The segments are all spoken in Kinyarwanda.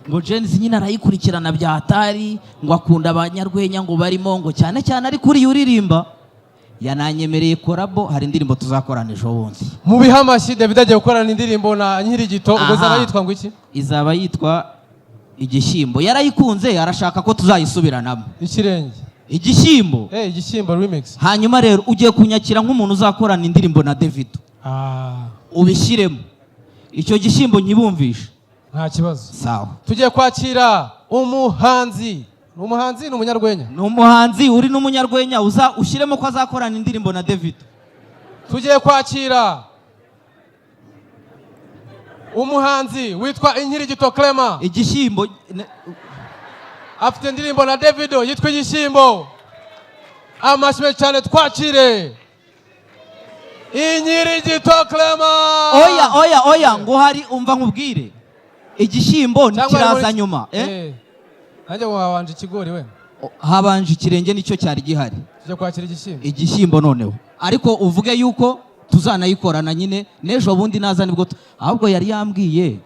ngo Jenzi nyine arayikurikirana bya hatari ngo akunda abanyarwenya ngo barimo ngo cyane cyane ari kuri uririmba yananyemereye korabo hari indirimbo tuzakorana ejo bundi mu bihamashyi David agiye gukorana indirimbo na Nkirigito ubwo zaba yitwa ngo iki izaba yitwa Igishyimbo yarayikunze arashaka ko tuzayisubiranamo Ikirenge Igishyimbo Igishyimbo remix hanyuma rero ugiye kunyakira nk'umuntu uzakorana indirimbo na David ubishyiremo icyo Gishyimbo nkibumvisha nta kibazo sawa tugiye kwakira umuhanzi ni umunyarwenya ni umuhanzi uri n'umunyarwenya uza ushyiremo ko azakorana indirimbo na David tugiye kwakira umuhanzi witwa Inkirigito Clement Igishyimbo afite indirimbo na David yitwa Igishyimbo amashyi cyane twakire Inkirigito Clement oya ngo hari umva nkubwire Igishyimbo nikiraza nyuma nanjye wabanje ikigori we habanje ikirenge nicyo cyari gihari tujye kwakira Igishyimbo noneho ariko uvuge yuko tuzanayikorana nyine n'ejo bundi naza nibwo ahubwo yari yambwiye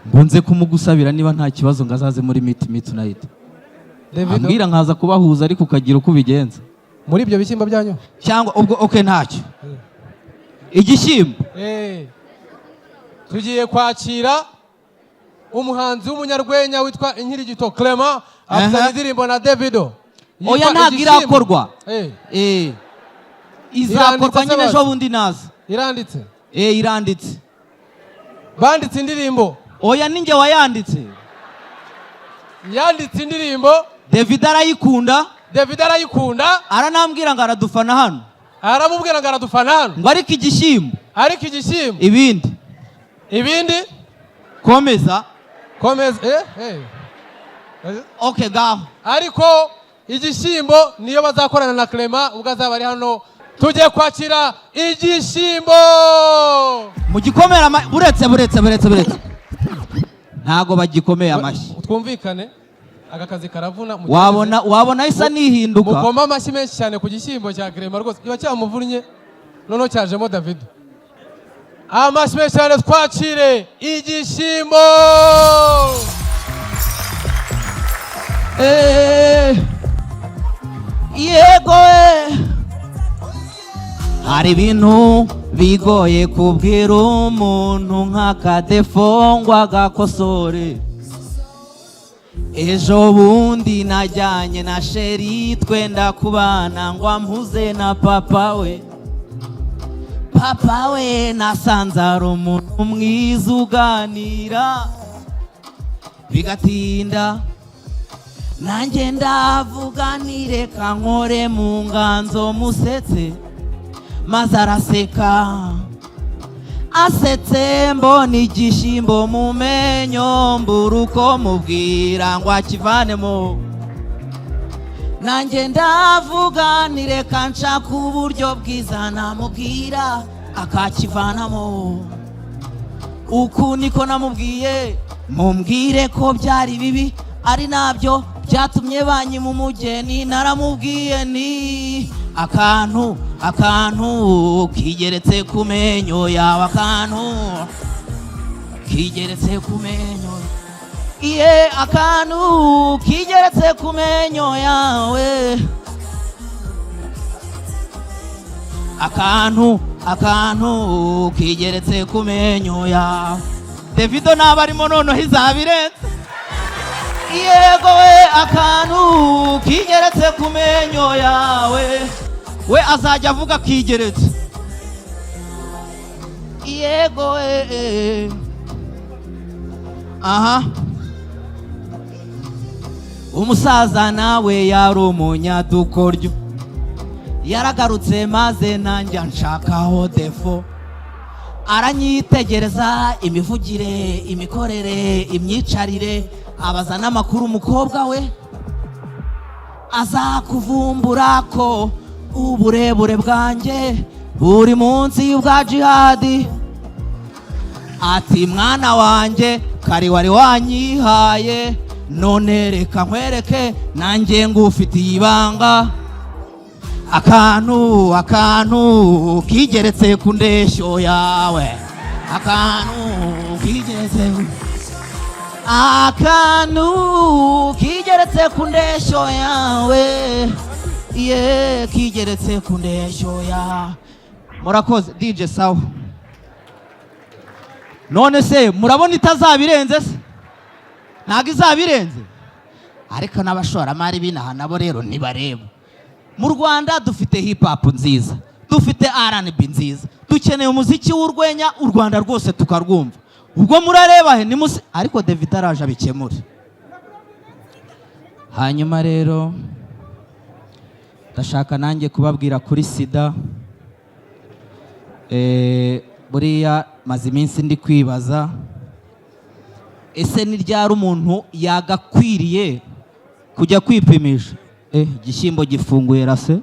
ngo nze kumugusabira niba nta kibazo ngo azaze muri meet tonight ambwira nkaza kubahuza ariko ukagira uko ubigenza muri ibyo bishyimbo byanyu cyangwa ubwo ntacyo Igishyimbo tugiye kwakira umuhanzi w'umunyarwenya witwa Inkirigito Clement afite indirimbo na David oya ntabwo irakorwa izakorwa nyine ejo bundi naza iranditse iranditse banditse indirimbo oya ninjye wayanditse yanditse indirimbo David arayikunda aranambwira ngo aradufana hano aramubwira ngo aradufana hano ngo ariko Igishyimbo ibindi komeza okay gaho ariko Igishyimbo niyo bazakorana na Clement ubwo azaba ari hano tugiye kwakira Igishyimbo mu gikomera buretse ntago bagikomeye amashyi twumvikane agakazi karavuna wabona isa nihinduka mukoma amashyi menshi cyane ku Gishyimbo cya Clement rwose kiba cyamuvunnye noneho cyajemo David amashyi menshi cyane twakire Igishyimbo yego hari ibintu bigoye kubwira umuntu nk'akadefo ngo agakosore ejo bundi najyanye na sheri twenda kubana ngo ampuze na papa we nasanze ari umuntu mwiza uganira bigatinda nanjye ndavuga nireka nkore mu nganzo musetse maze asetse mbona Igishyimbo mu menyo mbura uko mubwira ngo akivanemo nanjye ndavuga nireka nshaka uburyo bwiza namubwira akakivanamo uku niko namubwiye mumbwire ko byari bibi ari nabyo byatumye banyima umugeni naramubwiye ni akantu kigeretse ku menyo yawe akantu kigeretse ku menyo akantu kigeretse ku menyo yawe akantu kigeretse ku menyo yawe David naba arimo noneho izabirenze yego akantu kigeretse ku menyo yawe we azajya avuga kigeretse yego umusaza nawe yari umunyadukoryo yaragarutse maze nanjye nshakaho defo aranyitegereza imivugire imikorere imyicarire abaza n'amakuru umukobwa we aza kuvumbura ko uburebure bwanjye buri munsi y'ubwa jihadi ati mwana wanjye kari wari wanyihaye none reka nkwereke nanjye ngufitiye ibanga akantu kigeretse ku ndeshyo yawe kigeretse ku ndeshyo yawe kigeretse ku ndeshyo yawe. Murakoze DJ sawa. None se murabona itazabirenze se? Ntago izabirenze. Ariko n'abashoramari binaha nabo rero nibareba. Mu Rwanda dufite hip hop nziza, dufite R&B nziza, dukeneye umuziki w'urwenya u Rwanda rwose tukarwumva. Ubwo murareba he ariko David araje abikemure. Hanyuma rero ndashaka nanjye kubabwira kuri sida. Buriya maze iminsi ndi kwibaza ese ni ryari umuntu yagakwiriye kujya kwipimisha. Igishyimbo gifunguye rase.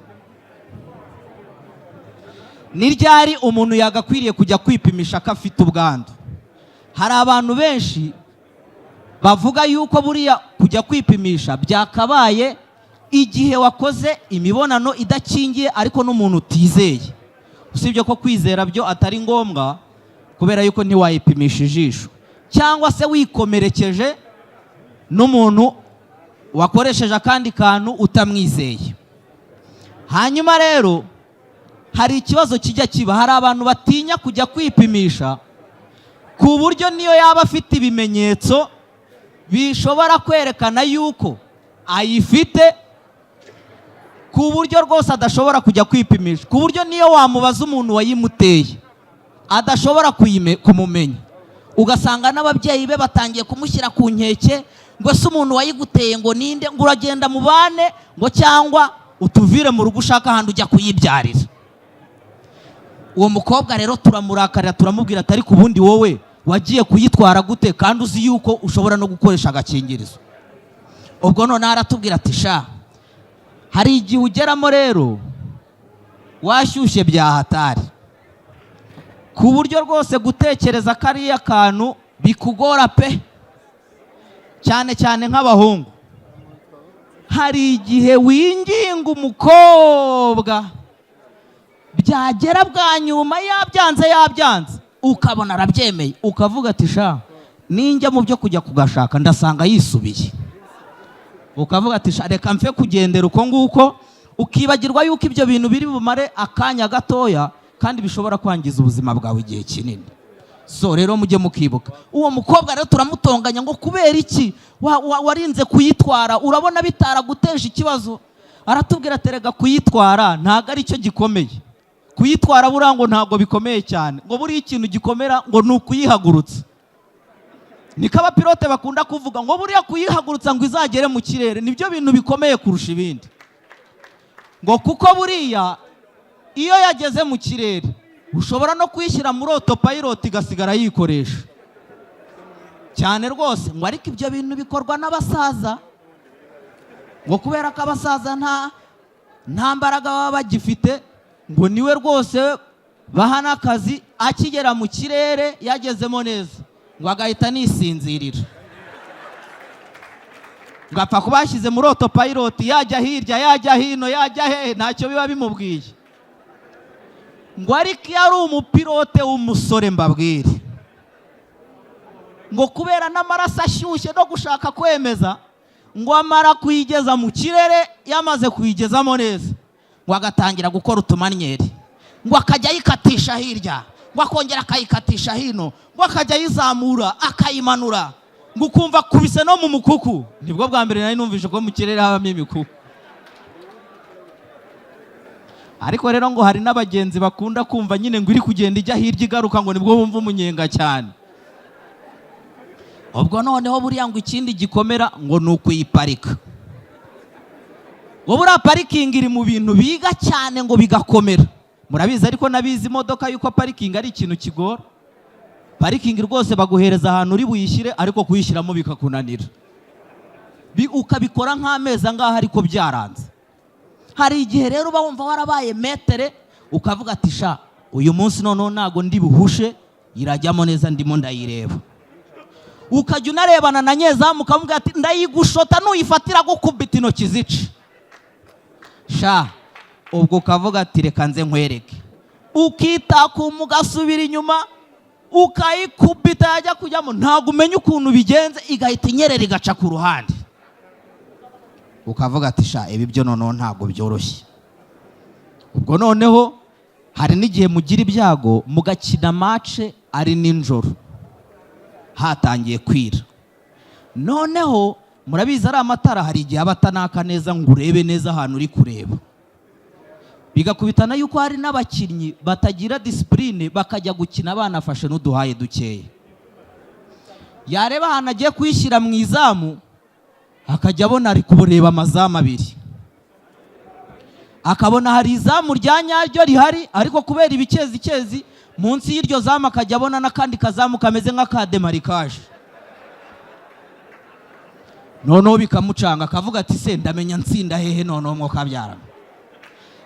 Ni ryari umuntu yagakwiriye kujya kwipimisha ko afite ubwandu. Hari abantu benshi bavuga yuko buriya kujya kwipimisha byakabaye igihe wakoze imibonano idakingiye ariko n'umuntu utizeye. Usibye ko kwizera byo atari ngombwa kubera yuko ntiwayipimisha ijisho cyangwa se wikomerekeje n'umuntu wakoresheje akandi kantu utamwizeye. Hanyuma rero hari ikibazo kijya kiba, hari abantu batinya kujya kwipimisha ku buryo niyo yaba afite ibimenyetso bishobora kwerekana yuko ayifite, ku buryo rwose adashobora kujya kwipimisha, ku buryo niyo wamubaza umuntu wayimuteye adashobora kumumenya. Ugasanga n'ababyeyi be batangiye kumushyira ku nkeke ngo se umuntu wayiguteye ngo ninde, ngo uragenda mubane ngo cyangwa utuvire mu rugo ushaka ahandi ujya kuyibyarira. Uwo mukobwa rero turamurakarira turamubwira atari ku bundi wowe wagiye kuyitwara gute kandi uzi yuko ushobora no gukoresha agakingirizo. Ubwo none aratubwira ati sha hari igihe ugeramo rero washyushye byahatari ku buryo rwose gutekereza kariya kantu bikugora pe, cyane cyane nk'abahungu. Hari igihe winginga umukobwa byagera bwa nyuma yabyanze ukabona arabyemeye, ukavuga ati sha ninjya mu byo kujya kugashaka ndasanga yisubiye. Ukavuga ati sha reka mfe kugendera uko nguko, ukibagirwa yuko ibyo bintu biri bumare akanya gatoya kandi bishobora kwangiza ubuzima bwawe igihe kinini. So rero mujye mukibuka uwo mukobwa rero turamutonganya ngo kubera iki warinze kuyitwara, urabona bitaraguteje ikibazo. Aratubwira aterega kuyitwara ntago ari cyo gikomeye, kuyitwara burango ntago bikomeye cyane, ngo buri ikintu gikomera ngo nukuyihagurutsa. Niko abapilote bakunda kuvuga ngo buriya kuyihagurutsa ngo izagere mu kirere nibyo bintu bikomeye kurusha ibindi, ngo kuko buriya iyo yageze mu kirere ushobora no kuyishyira muri autopilot igasigara yikoresha cyane rwose. Ngo ariko ibyo bintu bikorwa n'abasaza, ngo kubera ko abasaza nta mbaraga baba bagifite, ngo niwe rwose baha n'akazi akigera mu kirere yagezemo neza ngo agahita nisinzirira, ngo apfa kuba yashyize muri autopilot yajya hirya yajya hino yajya hehe ntacyo biba bimubwiye. Ngo ariko iyo ari umupilote w'umusore mbabwire ngo kubera n'amaraso ashyushye no gushaka kwemeza, ngo amara kuyigeza mu kirere yamaze kuyigezamo neza ngo agatangira gukora utumanyeri, ngo akajya yikatisha hirya ngo akongera akayikatisha hino, ngo akajya yizamura akayimanura, ngo ukumva kubise no mu mukuku. Nibwo bwa mbere nari numvise ko mu kirere habamo imikuku. Ariko rero ngo hari n'abagenzi bakunda kumva nyine ngo iri kugenda ijya hirya igaruka ngo nibwo bumva umunyenga cyane. Ubwo noneho buriya ngo ikindi gikomera ngo ni ukuyiparika. Ngo buriya parikingi iri mu bintu biga cyane ngo bigakomera. Murabizi ariko nabizi imodoka yuko parikingi ari ikintu kigora. Parikingi rwose baguhereza ahantu uri buyishyire ariko kuyishyiramo bikakunanira, ukabikora nk'amezi angahe ariko byaranze. Hari igihe rero uba wumva warabaye metere ukavuga ati sha uyu munsi noneho ntago ndi buhushe irajyamo neza ndimo ndayireba. Ukajya unarebana na nyezamu ukamubwira ati ndayigushota nuyifatira gukubita intoki zice. Sha ubwo ukavuga ati reka nze nkwereke. Ukitakuma ugasubira inyuma ukayikubita yajya kujyamo ntabwo umenya ukuntu bigenze igahita inyerera igaca ku ruhande. Ukavuga ati sha ibi byo noneho ntabwo byoroshye. Ubwo noneho hari n'igihe mugira ibyago mugakina match ari ninjoro hatangiye kwira. Noneho murabizi ari amatara hari igihe abatanaka neza ngo urebe neza ahantu uri kureba. Bigakubitana yuko hari n'abakinnyi batagira discipline bakajya gukina banafashe n'uduhaye dukeya. Yareba ahantu agiye kwishyira mu izamu akajya abona ari kubureba amazamu abiri. Akabona hari izamu rya nyaryo rihari ariko kubera ibikezi munsi y'iryo zamu akajya abona n'akandi kazamu kameze nk'akademarikaje. Noneho bikamucanga akavuga ati se ndamenya nsinda hehe noneho mwo kabyarana.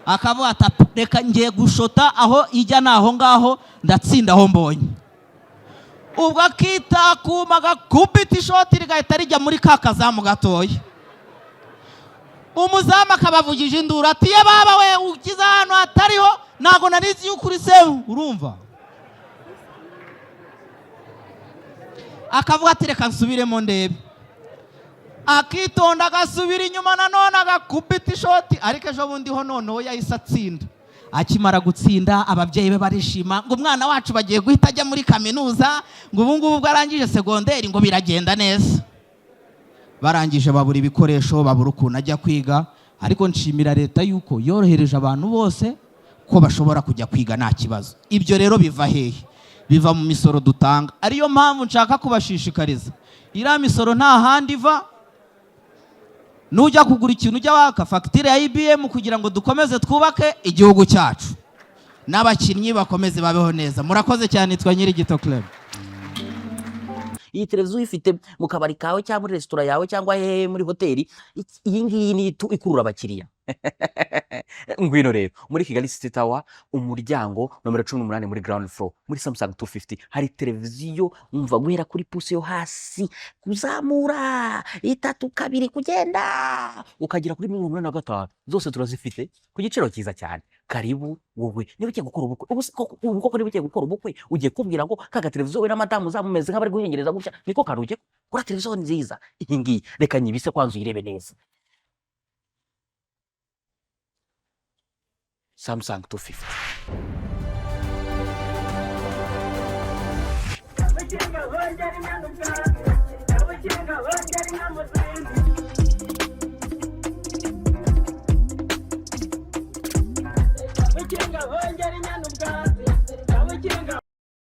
Akavuga ati reka ngiye gushota aho ijya naho ngaho ndatsinda aho mbonye. Ubwo akitakuma agakubita ishoti rigahita rijya muri ka kazamu gatoya. Umuzamu akabavugije induru ati ye baba we ukiza hano hatariho nago narizi y'ukuri se urumva. Akavuga ati reka nsubiremo ndebe. Akitonda agasubira inyuma nanone agakubita ishoti ariko ejo bundi ho noneho yahise atsinda. Akimara gutsinda ababyeyi be barishima ngo umwana wacu bagiye guhita ajya muri kaminuza ngo ubu ngubu bwarangije segonderi ngo biragenda neza. Barangije babura ibikoresho babura ukuntu ajya kwiga ariko nshimira leta yuko yorohereje abantu bose ko bashobora kujya kwiga nta kibazo. Ibyo rero biva hehe? Biva mu misoro dutanga. Ariyo mpamvu nshaka kubashishikariza iriya misoro nta handi iva. Nujya kugura ikintu ujya waka fagitire ya IBM kugira ngo dukomeze twubake igihugu cyacu n'abakinnyi bakomeze babeho neza. Murakoze cyane. Twa Nyirigito Club. Iyi televiziyo ifite mu kabari kawe cyangwa muri resitora yawe cyangwa muri hoteli, iyi ngiyi ni ikurura abakiriya. Ngwino rero muri Kigali City Tower umuryango nomero 18 muri ground floor muri Samsung 250 hari televiziyo umva guhera kuri puse yo hasi kuzamura 3 2 kugenda ukagira kuri 85 zose turazifite ku giciro cyiza cyane. Karibu wowe niba ugiye gukora ubukwe uko niba ugiye gukora ubukwe ugiye kubwira ngo kaga televiziyo we na madamu zamumeze nk'abari guhengereza gutya niko karuge kuri televiziyo nziza iyi ngiyi reka nyibise kwanzu irebe neza. Samsung 250. Wenjari nyanu